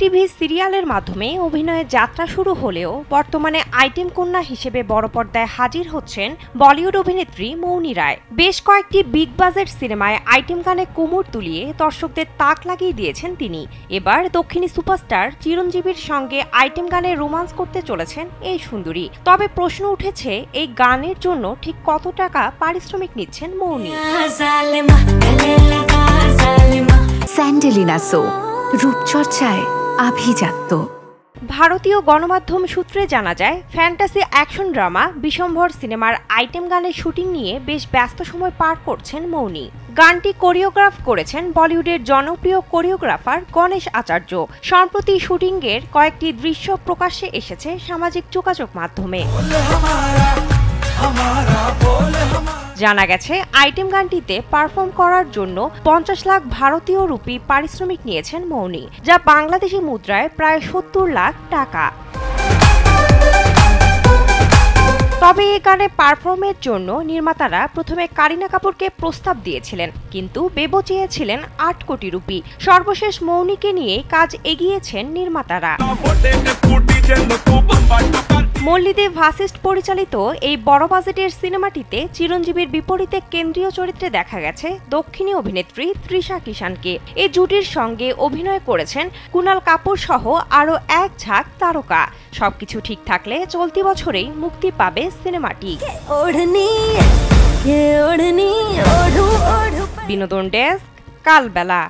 TV সিরিয়ালের মাধ্যমে অভিনয়ের যাত্রা শুরু হলেও বর্তমানে আইটেম কন্যা হিসেবে বড় পর্দায় হাজির হচ্ছেন বলিউড অভিনেত্রী মৌনি রায়। বেশ কয়েকটি বিগ বাজেট সিনেমায় আইটেম গানে কোমর তুলিয়ে দর্শকদের তাক লাগিয়ে দিয়েছেন তিনি। এবার দক্ষিণী সুপারস্টার চিরঞ্জীবীর সঙ্গে আইটেম গানে রোমান্স করতে চলেছেন এই সুন্দরী। তবে প্রশ্ন উঠেছে, এই গানের জন্য ঠিক কত টাকা পারিশ্রমিক নিচ্ছেন মৌনি। স্যান্ডেলিনা সো, রূপচর্চায় আভিজাত্য। ভারতীয় গণমাধ্যম সূত্রে জানা যায়, ফ্যান্টাসি অ্যাকশন ড্রামা বিশম্ভর সিনেমার আইটেম গানের শুটিং নিয়ে বেশ ব্যস্ত সময় পার করছেন মৌনি। গানটি কোরিওগ্রাফ করেছেন বলিউডের জনপ্রিয় কোরিওগ্রাফার গণেশ আচার্য। সম্প্রতি শুটিংয়ের কয়েকটি দৃশ্য প্রকাশ্যে এসেছে সামাজিক যোগাযোগ মাধ্যমে। জানা গেছে, আইটেম গানটিতে পারফর্ম করার জন্য 50 লাখ ভারতীয় রুপি পারিশ্রমিক নিয়েছেন মৌনি, যা বাংলাদেশি মুদ্রায় প্রায় 70 লাখ টাকা। তবে এই গানে পারফর্মের জন্য নির্মাতারা প্রথমে কারিনা কাপুরকে প্রস্তাব দিয়েছিলেন, কিন্তু বেবো চেয়েছিলেন 8 কোটি রুপি। সর্বশেষ মৌনিকে নিয়ে কাজ এগিয়েছেন নির্মাতারা। মল্লিদেব ভাসিস্ট পরিচালিত এই বড় বাজেটের সিনেমাটিতে চিরঞ্জীবীর বিপরীতে কেন্দ্রীয় চরিত্রে দেখা গেছে দক্ষিণী অভিনেত্রী তৃষা কিষানকে। এই জুটির সঙ্গে অভিনয় করেছেন কুনাল কাপুর সহ আরও এক ঝাঁক তারকা। সবকিছু ঠিক থাকলে চলতি বছরেই মুক্তি পাবে সিনেমাটি। বিনোদন ডেস্ক, কালবেলা।